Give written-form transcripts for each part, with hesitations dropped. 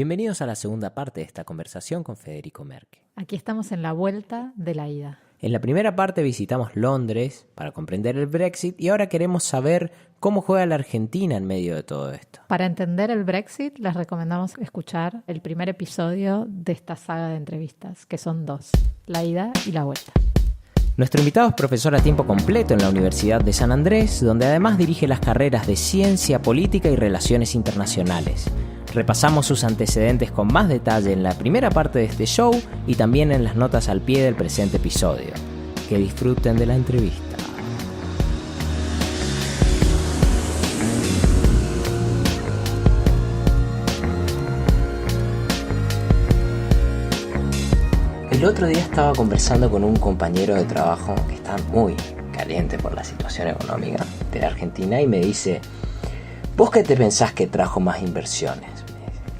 Bienvenidos a la segunda parte de esta conversación con Federico Merke. Aquí estamos en la vuelta de la ida. En la primera parte visitamos Londres para comprender el Brexit y ahora queremos saber cómo juega la Argentina en medio de todo esto. Para entender el Brexit, les recomendamos escuchar el primer episodio de esta saga de entrevistas, que son 2, la ida y la vuelta. Nuestro invitado es profesor a tiempo completo en la Universidad de San Andrés, donde además dirige las carreras de Ciencia Política y Relaciones Internacionales. Repasamos sus antecedentes con más detalle en la primera parte de este show y también en las notas al pie del presente episodio. Que disfruten de la entrevista. El otro día estaba conversando con un compañero de trabajo que está muy caliente por la situación económica de la Argentina y me dice: ¿vos qué te pensás que trajo más inversiones?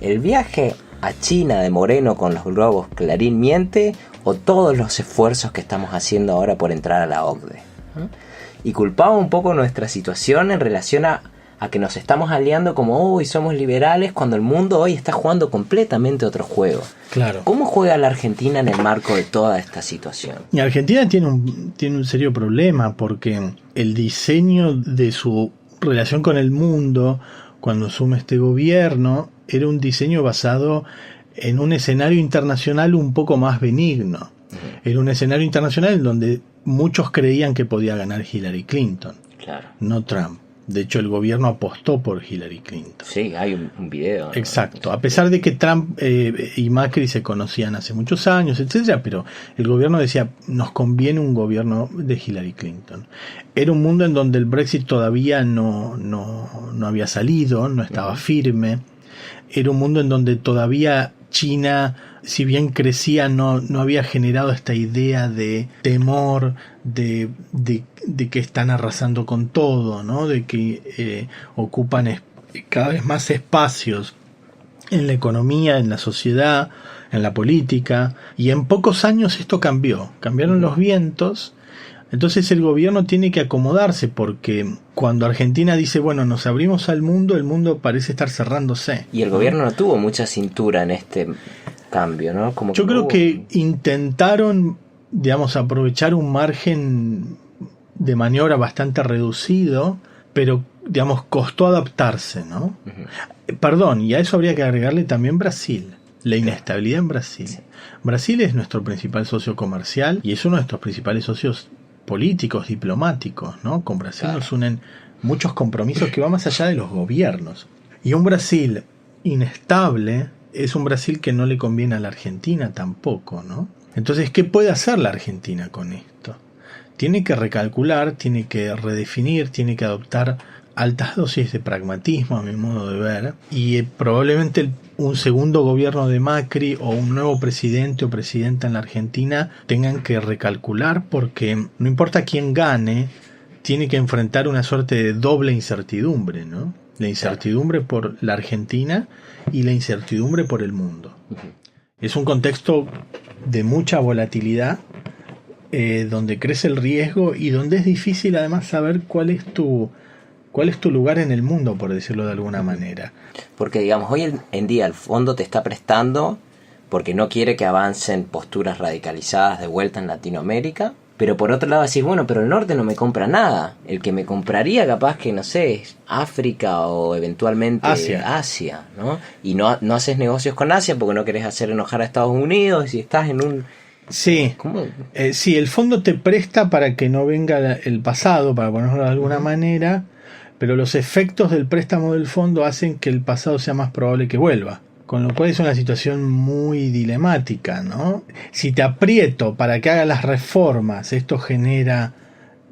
¿El viaje a China de Moreno con los globos Clarín miente o todos los esfuerzos que estamos haciendo ahora por entrar a la OCDE? Y culpaba un poco nuestra situación en relación a que nos estamos aliando como hoy somos liberales cuando el mundo hoy está jugando completamente otro juego. Claro. ¿Cómo juega la Argentina en el marco de toda esta situación? Y Argentina tiene un serio problema porque el diseño de su relación con el mundo cuando asume este gobierno era un diseño basado en un escenario internacional un poco más benigno. Era un escenario internacional en donde muchos creían que podía ganar Hillary Clinton, Claro. no Trump. De hecho, el gobierno apostó por Hillary Clinton. Sí, hay un video, ¿no? Exacto, a pesar de que Trump y Macri se conocían hace muchos años, etcétera, pero el gobierno decía, nos conviene un gobierno de Hillary Clinton. Era un mundo en donde el Brexit todavía no había salido, no estaba firme. Era un mundo en donde todavía China, si bien crecía, no había generado esta idea de temor, de que están arrasando con todo, ¿no? De que ocupan cada vez más espacios en la economía, en la sociedad, en la política, y en pocos años esto cambiaron los vientos. Entonces el gobierno tiene que acomodarse porque cuando Argentina dice, bueno, nos abrimos al mundo, el mundo parece estar cerrándose. Y el gobierno no tuvo mucha cintura en este cambio, ¿no? Yo creo que intentaron, digamos, aprovechar un margen de maniobra bastante reducido, pero, digamos, costó adaptarse, ¿no? Perdón, y a eso habría que agregarle también Brasil. La inestabilidad en Brasil. Sí. Brasil es nuestro principal socio comercial y es uno de nuestros principales socios políticos, diplomáticos, ¿no? Con Brasil nos unen muchos compromisos que van más allá de los gobiernos. Y un Brasil inestable es un Brasil que no le conviene a la Argentina tampoco, ¿no? Entonces, ¿qué puede hacer la Argentina con esto? Tiene que recalcular, tiene que redefinir, tiene que adoptar altas dosis de pragmatismo, a mi modo de ver, y probablemente un segundo gobierno de Macri o un nuevo presidente o presidenta en la Argentina tengan que recalcular porque no importa quién gane, tiene que enfrentar una suerte de doble incertidumbre, ¿no? La incertidumbre por la Argentina y la incertidumbre por el mundo. Es un contexto de mucha volatilidad, donde crece el riesgo y donde es difícil además saber cuál es tu lugar en el mundo, por decirlo de alguna manera. Porque, digamos, hoy en día el fondo te está prestando porque no quiere que avancen posturas radicalizadas de vuelta en Latinoamérica, pero por otro lado decís, bueno, pero el norte no me compra nada. El que me compraría capaz que, no sé, es África o eventualmente Asia, ¿no? Y no haces negocios con Asia porque no querés hacer enojar a Estados Unidos y estás en un... Sí, sí, el fondo te presta para que no venga el pasado, para ponerlo de alguna manera, pero los efectos del préstamo del fondo hacen que el pasado sea más probable que vuelva. Con lo cual es una situación muy dilemática, ¿no? Si te aprieto para que haga las reformas, esto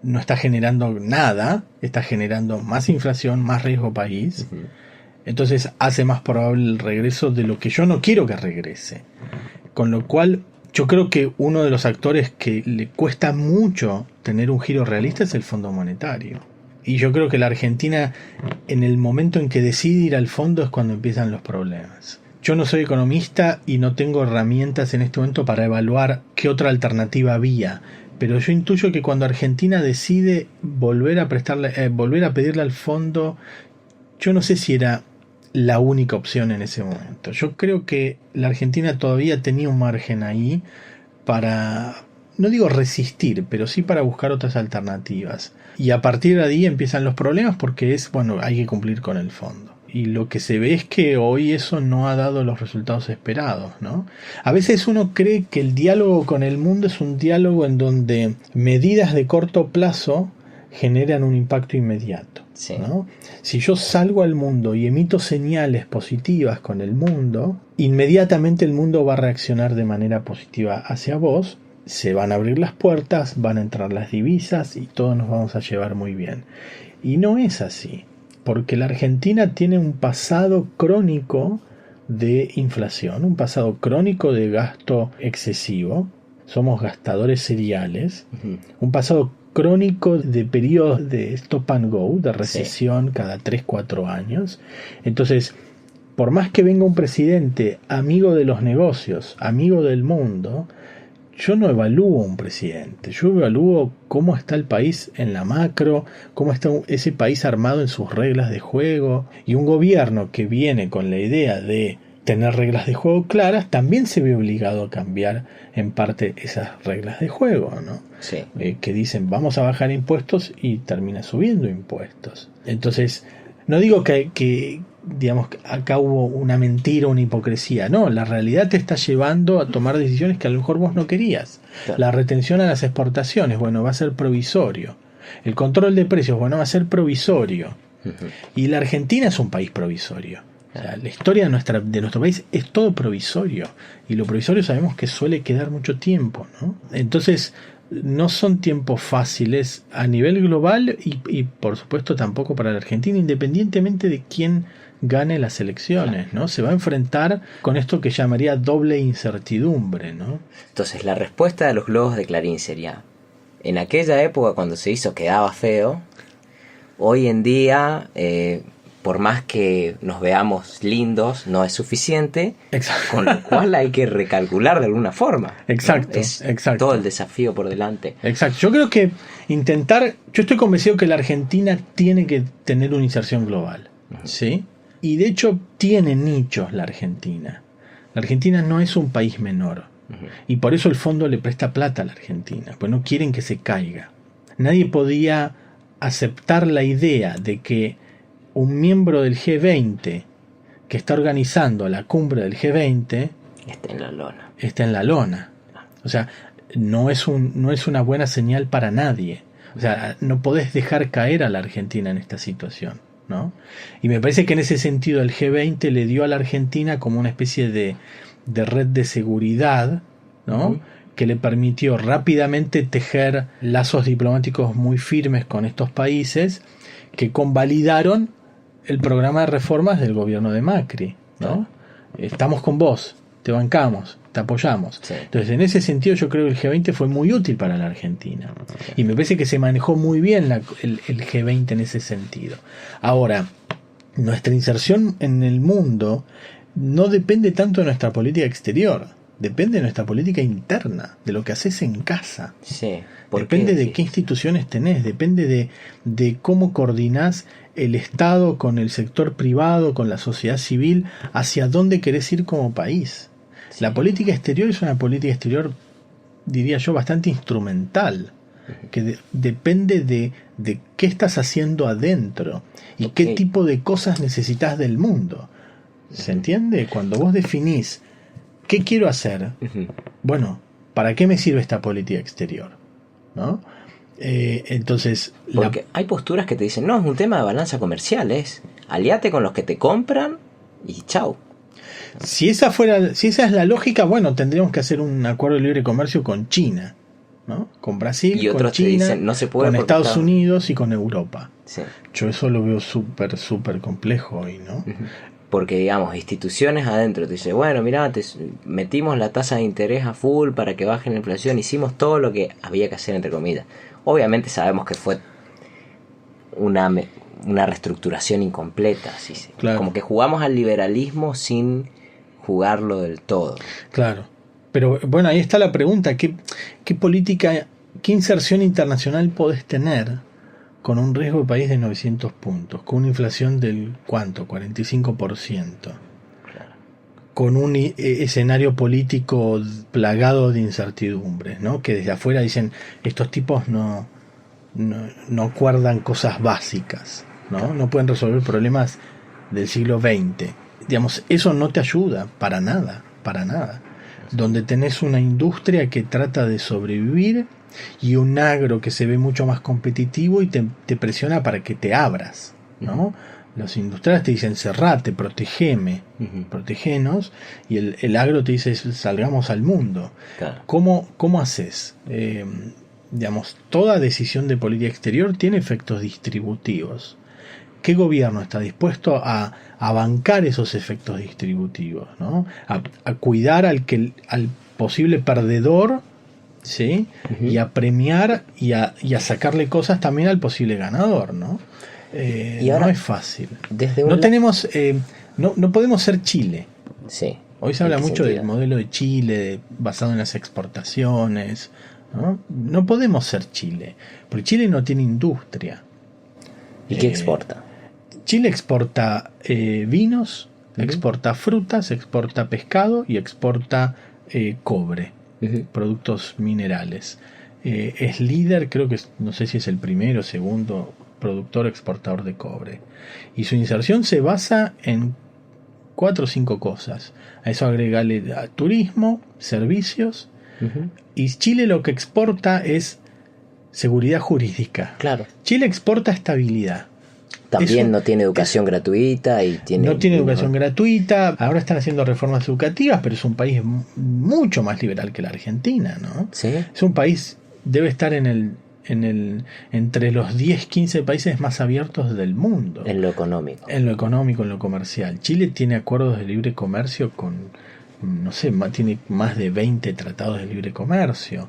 no está generando nada, está generando más inflación, más riesgo país. Entonces hace más probable el regreso de lo que yo no quiero que regrese. Con lo cual yo creo que uno de los actores que le cuesta mucho tener un giro realista es el Fondo Monetario. Y yo creo que la Argentina, en el momento en que decide ir al fondo, es cuando empiezan los problemas. Yo no soy economista y no tengo herramientas en este momento para evaluar qué otra alternativa había, pero yo intuyo que cuando Argentina decide volver a pedirle al fondo, yo no sé si era la única opción en ese momento. Yo creo que la Argentina todavía tenía un margen ahí para, no digo resistir, pero sí para buscar otras alternativas. Y a partir de ahí empiezan los problemas porque hay que cumplir con el fondo. Y lo que se ve es que hoy eso no ha dado los resultados esperados, ¿no? A veces uno cree que el diálogo con el mundo es un diálogo en donde medidas de corto plazo generan un impacto inmediato, sí, ¿no? Si yo salgo al mundo y emito señales positivas con el mundo, inmediatamente el mundo va a reaccionar de manera positiva hacia vos, se van a abrir las puertas, van a entrar las divisas y todos nos vamos a llevar muy bien. Y no es así, porque la Argentina tiene un pasado crónico de inflación, un pasado crónico de gasto excesivo, somos gastadores seriales, un pasado crónico de periodos de stop and go, de recesión cada 3-4 años. Entonces, por más que venga un presidente amigo de los negocios, amigo del mundo, yo no evalúo un presidente, yo evalúo cómo está el país en la macro, cómo está ese país armado en sus reglas de juego, y un gobierno que viene con la idea de tener reglas de juego claras, también se ve obligado a cambiar en parte esas reglas de juego, ¿no? Sí. Que dicen vamos a bajar impuestos y termina subiendo impuestos. Entonces, no digo que digamos, acá hubo una mentira, una hipocresía. No, la realidad te está llevando a tomar decisiones que a lo mejor vos no querías. Claro. La retención a las exportaciones, va a ser provisorio. El control de precios, va a ser provisorio. Y la Argentina es un país provisorio. O sea, la historia de nuestro país es todo provisorio. Y lo provisorio sabemos que suele quedar mucho tiempo, ¿no? Entonces, no son tiempos fáciles a nivel global y por supuesto tampoco para la Argentina, independientemente de quién gane las elecciones, ¿no? Se va a enfrentar con esto que llamaría doble incertidumbre, ¿no? Entonces, la respuesta de los globos de Clarín sería: en aquella época cuando se hizo quedaba feo, hoy en día, por más que nos veamos lindos, no es suficiente. Exacto. Con lo cual hay que recalcular de alguna forma. Exacto, ¿no? Es exacto. Todo el desafío por delante. Exacto. Yo creo que yo estoy convencido que la Argentina tiene que tener una inserción global, ¿sí? Y de hecho tiene nichos la Argentina. La Argentina no es un país menor. Y por eso el fondo le presta plata a la Argentina, pues no quieren que se caiga. Nadie podía aceptar la idea de que un miembro del G20 que está organizando la cumbre del G20 está en la lona. O sea, no es una buena señal para nadie. O sea, no podés dejar caer a la Argentina en esta situación, ¿no? Y me parece que en ese sentido el G20 le dio a la Argentina como una especie de red de seguridad, ¿no? Que le permitió rápidamente tejer lazos diplomáticos muy firmes con estos países que convalidaron el programa de reformas del gobierno de Macri, ¿no? Estamos con vos, te bancamos, te apoyamos. Sí. Entonces, en ese sentido yo creo que el G20 fue muy útil para la Argentina. Sí. Y me parece que se manejó muy bien el G20 en ese sentido. Ahora, nuestra inserción en el mundo no depende tanto de nuestra política exterior, depende de nuestra política interna, de lo que haces en casa. Sí. Depende de qué instituciones tenés, depende de cómo coordinás el Estado con el sector privado, con la sociedad civil, hacia dónde querés ir como país. Sí. La política exterior es una política exterior, diría yo, bastante instrumental, que depende de qué estás haciendo adentro y qué tipo de cosas necesitas del mundo. ¿Se entiende? Cuando vos definís ¿qué quiero hacer? Bueno, ¿para qué me sirve esta política exterior? ¿No? Entonces... Porque hay posturas que te dicen, no, es un tema de balanza comercial, es aliate con los que te compran y chau. Si esa es la lógica, bueno, tendríamos que hacer un acuerdo de libre comercio con China, ¿no? Con Brasil, y con China, dicen, no se puede, con Estados Unidos y con Europa. Sí. Yo eso lo veo súper complejo hoy, ¿no? Porque, digamos, instituciones adentro te dicen, bueno, mirá, metimos la tasa de interés a full para que baje la inflación, hicimos todo lo que había que hacer, entre comillas. Obviamente sabemos que fue una reestructuración incompleta, ¿sí? Claro. Como que jugamos al liberalismo sin jugarlo del todo. Claro. Pero bueno, ahí está la pregunta, ¿qué política, qué inserción internacional podés tener con un riesgo de país de 900 puntos, con una inflación del ¿cuánto? 45%, con un escenario político plagado de incertidumbres, ¿no? Que desde afuera dicen, estos tipos no acuerdan cosas básicas, ¿no? No pueden resolver problemas del siglo XX. Digamos, eso no te ayuda para nada. Donde tenés una industria que trata de sobrevivir y un agro que se ve mucho más competitivo y te presiona para que te abras, ¿no? Los industriales te dicen cerrate, protegeme, protegenos, y el agro te dice salgamos al mundo. Claro. ¿Cómo haces? Digamos, toda decisión de política exterior tiene efectos distributivos. ¿Qué gobierno está dispuesto a bancar esos efectos distributivos, ¿no? A cuidar al posible perdedor, ¿sí? Y a premiar y a sacarle cosas también al posible ganador, ¿no? Y ahora, no es fácil. No podemos ser Chile. Sí. Hoy se habla mucho del modelo de Chile, basado en las exportaciones, ¿no? No podemos ser Chile, porque Chile no tiene industria. ¿Y qué exporta? Chile exporta vinos, exporta frutas, exporta pescado y exporta cobre, productos minerales. Es líder, creo que no sé si es el primero o segundo productor exportador de cobre. Y su inserción se basa en 4 o 5 cosas. A eso agregale turismo, servicios. Y Chile lo que exporta es seguridad jurídica. Claro. Chile exporta estabilidad. También no tiene educación gratuita y no tiene educación gratuita. Ahora están haciendo reformas educativas, pero es un país mucho más liberal que la Argentina, ¿no? ¿Sí? Es un país, debe estar entre los 10-15 países más abiertos del mundo. En lo económico. En lo económico, en lo comercial. Chile tiene acuerdos de libre comercio con, no sé, tiene más de 20 tratados de libre comercio.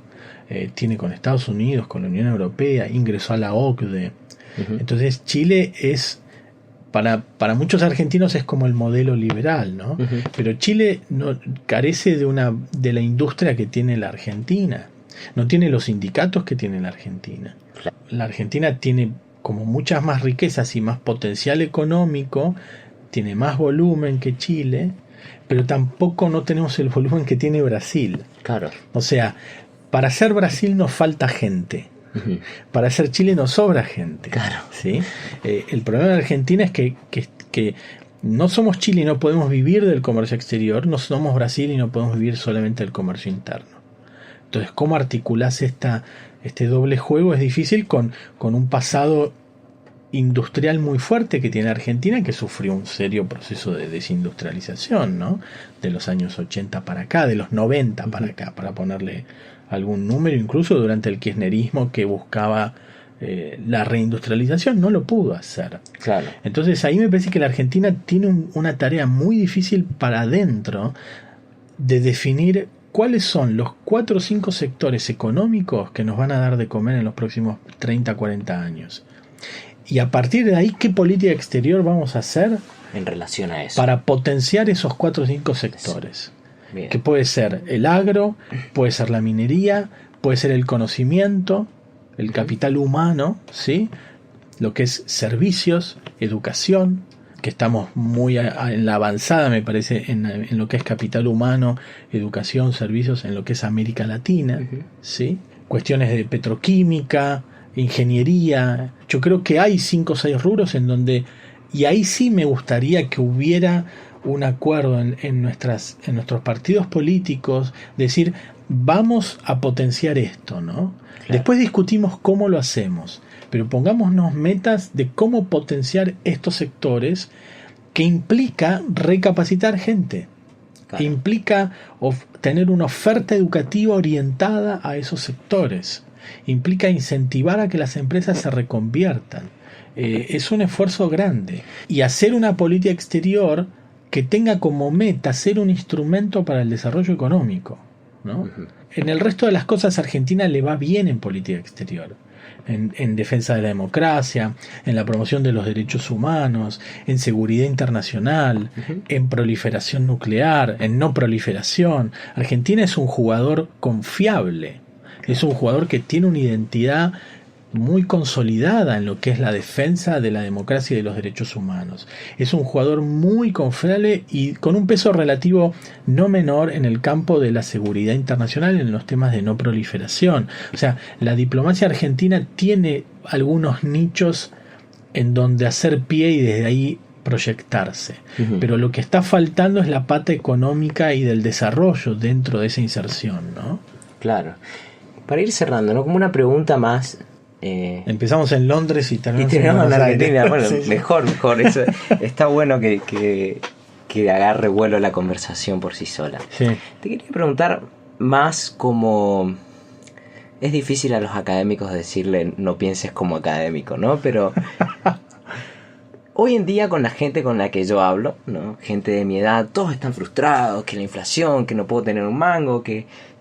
Tiene con Estados Unidos, con la Unión Europea, ingresó a la OCDE. Entonces Chile es, para muchos argentinos es como el modelo liberal, ¿no? Pero Chile no carece de la industria que tiene la Argentina. No tiene los sindicatos que tiene la Argentina. La Argentina tiene como muchas más riquezas y más potencial económico, tiene más volumen que Chile, pero tampoco no tenemos el volumen que tiene Brasil. Claro. O sea, para ser Brasil nos falta gente. Para ser Chile nos sobra gente. Claro. ¿Sí? El problema de Argentina es que no somos Chile y no podemos vivir del comercio exterior, no somos Brasil y no podemos vivir solamente del comercio interno. Entonces, ¿cómo articulás este doble juego? Es difícil con un pasado industrial muy fuerte que tiene Argentina, que sufrió un serio proceso de desindustrialización, ¿no? De los años 80 para acá, de los 90 para acá, para ponerle algún número, incluso durante el kirchnerismo que buscaba la reindustrialización, no lo pudo hacer. Claro. Entonces ahí me parece que la Argentina tiene una tarea muy difícil para adentro de definir cuáles son los 4 o 5 sectores económicos que nos van a dar de comer en los próximos 30, 40 años. Y a partir de ahí, ¿qué política exterior vamos a hacer en relación a eso? Para potenciar esos 4 o 5 sectores. Bien. Que puede ser el agro, puede ser la minería, puede ser el conocimiento, el capital humano, ¿sí? Lo que es servicios, educación, que estamos muy en la avanzada, me parece, en lo que es capital humano, educación, servicios, en lo que es América Latina, ¿sí? Cuestiones de petroquímica, ingeniería. Yo creo que hay 5 o 6 rubros en donde, y ahí sí me gustaría que hubiera un acuerdo en nuestros partidos políticos, decir, vamos a potenciar esto, ¿no? Claro. Después discutimos cómo lo hacemos, pero pongámonos metas de cómo potenciar estos sectores, que implica recapacitar gente, claro. Implica tener una oferta educativa orientada a esos sectores, implica incentivar a que las empresas se reconviertan. Es un esfuerzo grande, y hacer una política exterior que tenga como meta ser un instrumento para el desarrollo económico, ¿no? En el resto de las cosas Argentina le va bien en política exterior, en defensa de la democracia, en la promoción de los derechos humanos, en seguridad internacional, en proliferación nuclear, en no proliferación. Argentina es un jugador confiable, es un jugador que tiene una identidad muy consolidada en lo que es la defensa de la democracia y de los derechos humanos. Es un jugador muy confiable y con un peso relativo no menor en el campo de la seguridad internacional, en los temas de no proliferación. O sea, la diplomacia argentina tiene algunos nichos en donde hacer pie y desde ahí proyectarse. Pero lo que está faltando es la pata económica y del desarrollo dentro de esa inserción, ¿no? Claro. Para ir cerrando, ¿no? Como una pregunta más... Empezamos en Londres y terminamos en Argentina. Aires. Bueno, Sí. mejor. Eso, está bueno que agarre vuelo la conversación por sí sola. Sí. Te quería preguntar más como... Es difícil a los académicos decirle no pienses como académico, ¿no? Pero hoy en día con la gente con la que yo hablo, ¿no? Gente de mi edad, todos están frustrados, que la inflación, que no puedo tener un mango,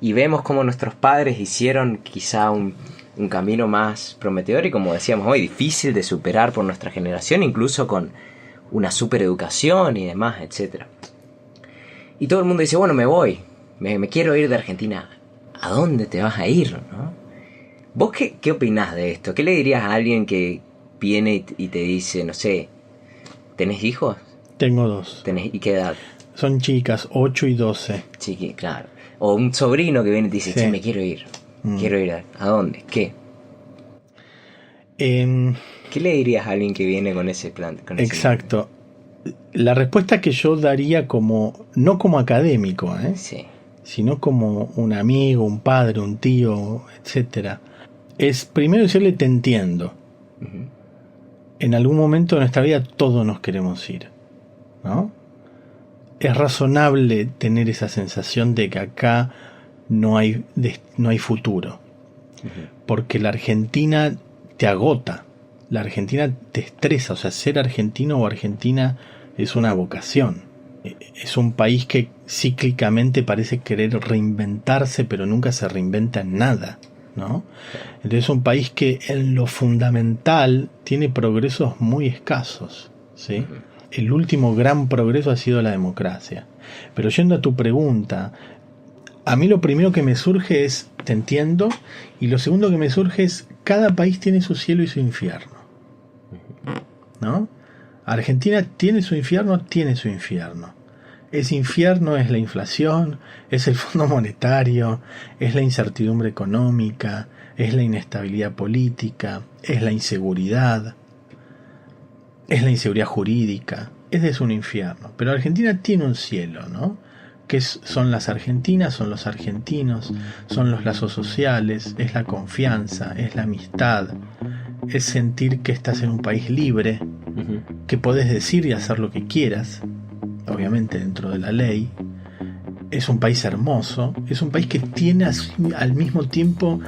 y vemos cómo nuestros padres hicieron quizá un camino más prometedor y, como decíamos hoy, difícil de superar por nuestra generación, incluso con una supereducación y demás, etc. Y todo el mundo dice, bueno, me voy, me quiero ir de Argentina. ¿A dónde te vas a ir, no? ¿Vos qué opinás de esto? ¿Qué le dirías a alguien que viene y te dice, no sé, ¿tenés hijos? Tengo 2. ¿Y qué edad? Son chicas, 8 y 12. Chiqui, claro. O un sobrino que viene y te dice, Sí. che, me quiero ir. Quiero ir. ¿A dónde? ¿Qué? ¿Qué le dirías a alguien que viene con ese plan? Exacto. La respuesta que yo daría no como académico, Sí. sino como un amigo, un padre, un tío, etcétera, es primero decirle te entiendo. Uh-huh. En algún momento de nuestra vida todos nos queremos ir, ¿no? Es razonable tener esa sensación de que acá no hay futuro, porque la Argentina te agota, la Argentina te estresa. O sea, ser argentino o argentina es una vocación. Es un país que cíclicamente parece querer reinventarse, pero nunca se reinventa en nada, ¿no? Entonces es un país que en lo fundamental tiene progresos muy escasos, ¿sí? El último gran progreso ha sido la democracia. Pero yendo a tu pregunta, a mí lo primero que me surge es, te entiendo, y lo segundo que me surge es, cada país tiene su cielo y su infierno, ¿no? Argentina tiene su infierno. Ese infierno es la inflación, es el Fondo Monetario, es la incertidumbre económica, es la inestabilidad política, es la inseguridad, es la inseguridad jurídica. Ese es un infierno. Pero Argentina tiene un cielo, ¿no? Que son las argentinas, son los argentinos, son los lazos sociales, es la confianza, es la amistad, es sentir que estás en un país libre, que podés decir y hacer lo que quieras, obviamente dentro de la ley. Es un país hermoso, es un país que tiene al mismo tiempo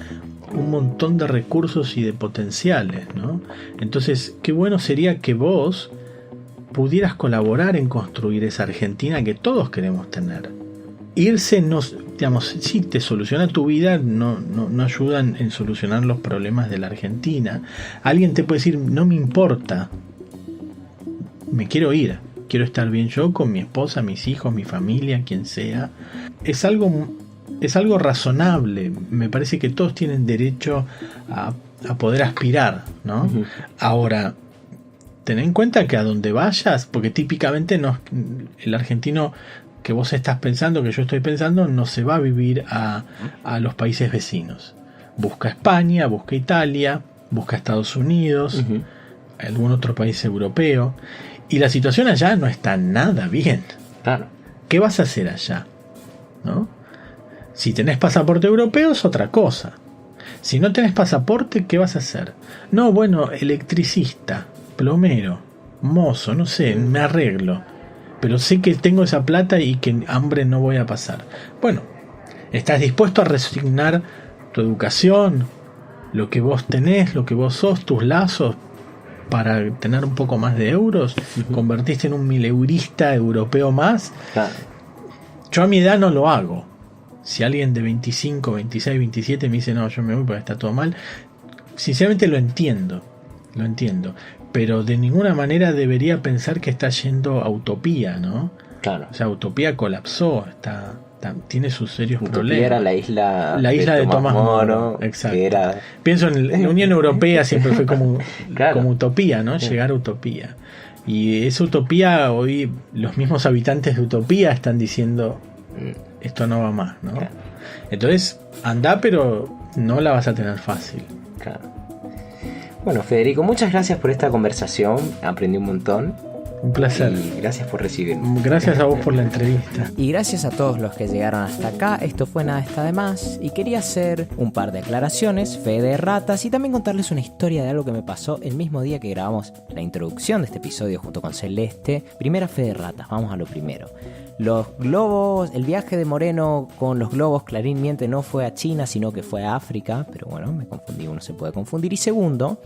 un montón de recursos y de potenciales, ¿no? Entonces, qué bueno sería que vos pudieras colaborar en construir esa Argentina que todos queremos tener. Irse, sí te soluciona tu vida, no ayuda en solucionar los problemas de la Argentina. Alguien te puede decir, no me importa, me quiero ir, quiero estar bien yo con mi esposa, mis hijos, mi familia, quien sea. Es algo razonable. Me parece que todos tienen derecho a poder aspirar, ¿no? Uh-huh. Ahora, ten en cuenta que a donde vayas, porque típicamente el argentino que vos estás pensando, que yo estoy pensando, no se va a vivir a los países vecinos. Busca España, busca Italia, busca Estados Unidos, uh-huh, algún otro país europeo. Y la situación allá no está nada bien. Claro. ¿Qué vas a hacer allá? ¿No? Si tenés pasaporte europeo es otra cosa. Si no tenés pasaporte, ¿qué vas a hacer? No, bueno, electricista, plomero, mozo, no sé, me arreglo. Pero sé que tengo esa plata y que hambre no voy a pasar. Bueno, ¿estás dispuesto a resignar tu educación, lo que vos tenés, lo que vos sos, tus lazos, para tener un poco más de euros? Uh-huh. ¿Convertiste en un mileurista europeo más? Claro. Yo a mi edad no lo hago. Si alguien de 25, 26, 27 me dice, no, yo me voy porque está todo mal, sinceramente lo entiendo. Pero de ninguna manera debería pensar que está yendo a utopía, ¿no? Claro. O sea, utopía colapsó, tiene sus serios Utopía problemas. era la isla de Tomás Moro. Exacto. Que era... Pienso en la Unión Europea, siempre fue como, claro. como utopía, ¿no? Llegar a utopía. Y esa utopía, hoy los mismos habitantes de Utopía están diciendo, esto no va más, ¿no? Claro. Entonces, anda, pero no la vas a tener fácil. Claro. Bueno, Federico, muchas gracias por esta conversación. Aprendí un montón. Un placer. Y gracias por recibirme. Gracias a vos por la entrevista. Y gracias a todos los que llegaron hasta acá. Esto fue Nada está de más. Y quería hacer un par de aclaraciones, fe de ratas, y también contarles una historia de algo que me pasó el mismo día que grabamos la introducción de este episodio junto con Celeste. Primera fe de ratas, vamos a lo primero. Los globos, el viaje de Moreno con los globos, Clarín miente, no fue a China, sino que fue a África. Pero bueno, me confundí, uno se puede confundir. Y segundo,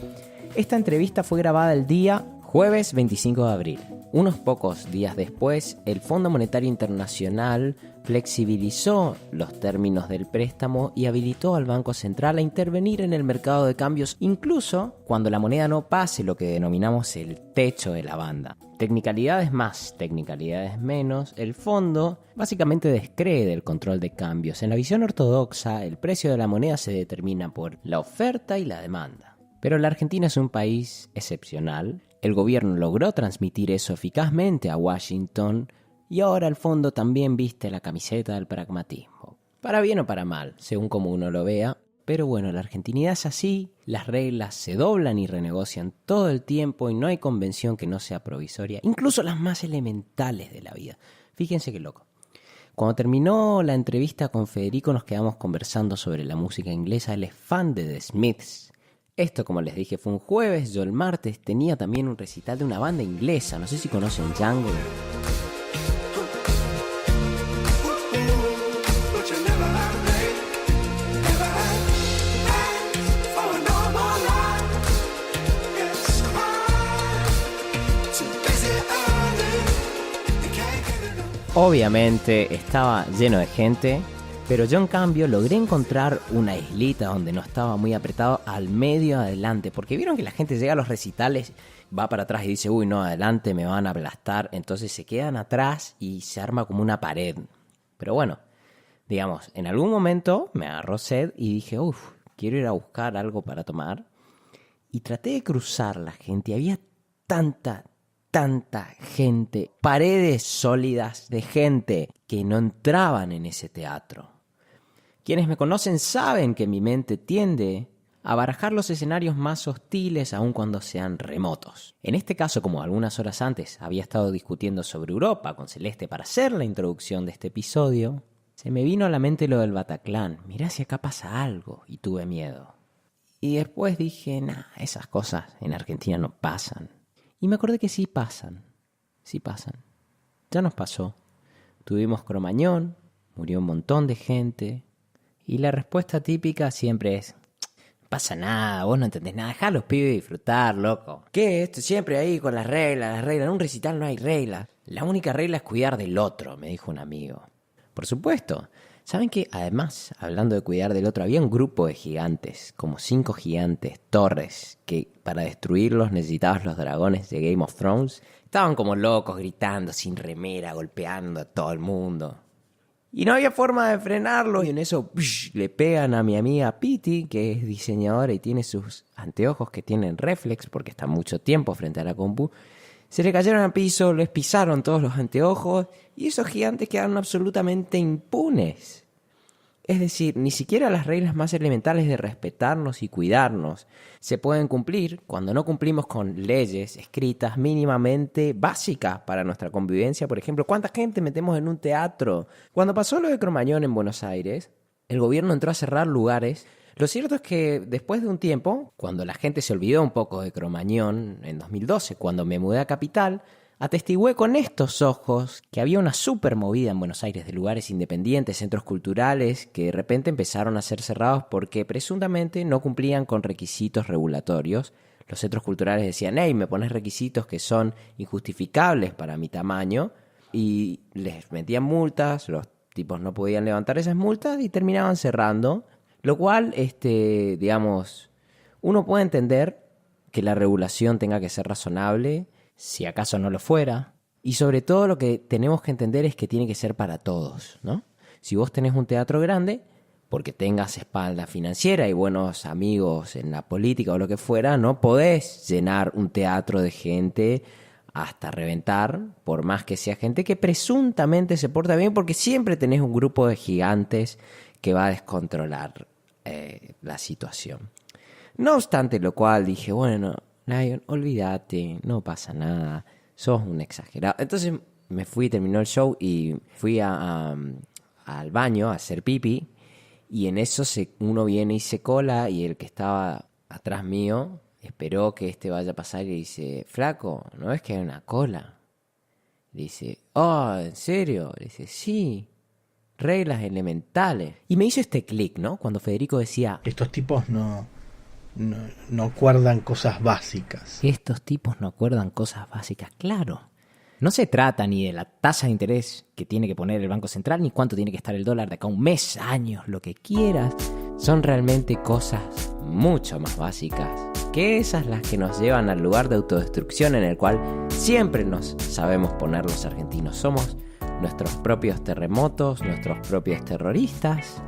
esta entrevista fue grabada el día jueves 25 de abril. Unos pocos días después, el Fondo Monetario Internacional flexibilizó los términos del préstamo y habilitó al Banco Central a intervenir en el mercado de cambios, incluso cuando la moneda no pase lo que denominamos el techo de la banda. Tecnicalidades más, tecnicalidades menos, el fondo básicamente descree del control de cambios. En la visión ortodoxa, el precio de la moneda se determina por la oferta y la demanda. Pero la Argentina es un país excepcional. El gobierno logró transmitir eso eficazmente a Washington y ahora el fondo también viste la camiseta del pragmatismo. Para bien o para mal, según como uno lo vea. Pero bueno, la argentinidad es así, las reglas se doblan y renegocian todo el tiempo y no hay convención que no sea provisoria, incluso las más elementales de la vida. Fíjense qué loco. Cuando terminó la entrevista con Federico nos quedamos conversando sobre la música inglesa. Él es fan de The Smiths. Esto, como les dije, fue un jueves. Yo el martes tenía también un recital de una banda inglesa. No sé si conocen Django. Obviamente estaba lleno de gente, pero yo en cambio logré encontrar una islita donde no estaba muy apretado, al medio adelante, porque vieron que la gente llega a los recitales, va para atrás y dice, uy no, adelante me van a aplastar, entonces se quedan atrás y se arma como una pared. Pero bueno, digamos, en algún momento me agarró sed y dije, quiero ir a buscar algo para tomar, y traté de cruzar la gente, y había tanta gente, paredes sólidas de gente que no entraban en ese teatro. Quienes me conocen saben que mi mente tiende a barajar los escenarios más hostiles aun cuando sean remotos. En este caso, como algunas horas antes había estado discutiendo sobre Europa con Celeste para hacer la introducción de este episodio, se me vino a la mente lo del Bataclan. Mirá si acá pasa algo, y tuve miedo. Y después dije, esas cosas en Argentina no pasan. Y me acordé que sí pasan. Ya nos pasó. Tuvimos Cromañón, murió un montón de gente. Y la respuesta típica siempre es, no pasa nada, vos no entendés nada, dejá a los pibes disfrutar, loco. ¿Qué? Esto siempre ahí con las reglas. En un recital no hay reglas. La única regla es cuidar del otro, me dijo un amigo. Por supuesto. ¿Saben qué? Además, hablando de cuidar del otro, había un grupo de gigantes, como 5 gigantes, torres, que para destruirlos necesitabas los dragones de Game of Thrones. Estaban como locos, gritando, sin remera, golpeando a todo el mundo. Y no había forma de frenarlos, y en eso le pegan a mi amiga Piti, que es diseñadora y tiene sus anteojos que tienen reflex, porque está mucho tiempo frente a la compu. Se le cayeron al piso, les pisaron todos los anteojos y esos gigantes quedaron absolutamente impunes. Es decir, ni siquiera las reglas más elementales de respetarnos y cuidarnos se pueden cumplir cuando no cumplimos con leyes escritas mínimamente básicas para nuestra convivencia. Por ejemplo, ¿cuánta gente metemos en un teatro? Cuando pasó lo de Cromañón en Buenos Aires, el gobierno entró a cerrar lugares. Lo cierto es que después de un tiempo, cuando la gente se olvidó un poco de Cromañón, en 2012, cuando me mudé a Capital, atestigué con estos ojos que había una súper movida en Buenos Aires de lugares independientes, centros culturales, que de repente empezaron a ser cerrados porque presuntamente no cumplían con requisitos regulatorios. Los centros culturales decían, hey, me pones requisitos que son injustificables para mi tamaño, y les metían multas, los tipos no podían levantar esas multas y terminaban cerrando. Lo cual, digamos, uno puede entender que la regulación tenga que ser razonable, si acaso no lo fuera. Y sobre todo lo que tenemos que entender es que tiene que ser para todos, ¿no? Si vos tenés un teatro grande, porque tengas espalda financiera y buenos amigos en la política o lo que fuera, no podés llenar un teatro de gente hasta reventar, por más que sea gente que presuntamente se porta bien, porque siempre tenés un grupo de gigantes que va a descontrolar la situación. No obstante lo cual dije, bueno, Lion, olvídate, no pasa nada, sos un exagerado. Entonces me fui, terminó el show y fui al baño a hacer pipí, y en eso uno viene y se cola, y el que estaba atrás mío esperó que vaya a pasar y dice, flaco, ¿no ves que hay una cola? Dice, oh, ¿en serio? Dice, sí, reglas elementales. Y me hizo este clic, ¿no? Cuando Federico decía, estos tipos no acuerdan cosas básicas. Estos tipos no acuerdan cosas básicas, claro. No se trata ni de la tasa de interés que tiene que poner el Banco Central, ni cuánto tiene que estar el dólar de acá a un mes, años, lo que quieras. Son realmente cosas mucho más básicas que esas las que nos llevan al lugar de autodestrucción en el cual siempre nos sabemos poner los argentinos. Somos nuestros propios terremotos, nuestros propios terroristas.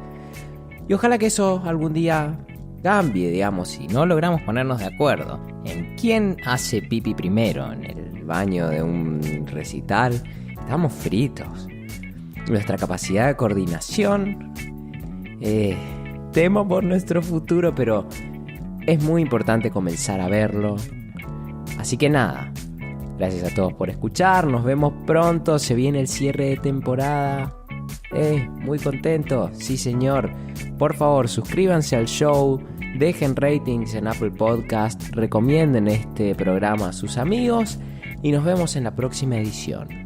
Y ojalá que eso algún día cambie, digamos, si no logramos ponernos de acuerdo en quién hace pipí primero en el baño de un recital, estamos fritos. Nuestra capacidad de coordinación, temo por nuestro futuro, pero es muy importante comenzar a verlo. Así que nada, gracias a todos por escuchar, nos vemos pronto, se viene el cierre de temporada. Muy contento, sí señor. Por favor, suscríbanse al show, dejen ratings en Apple Podcast, recomienden este programa a sus amigos y nos vemos en la próxima edición.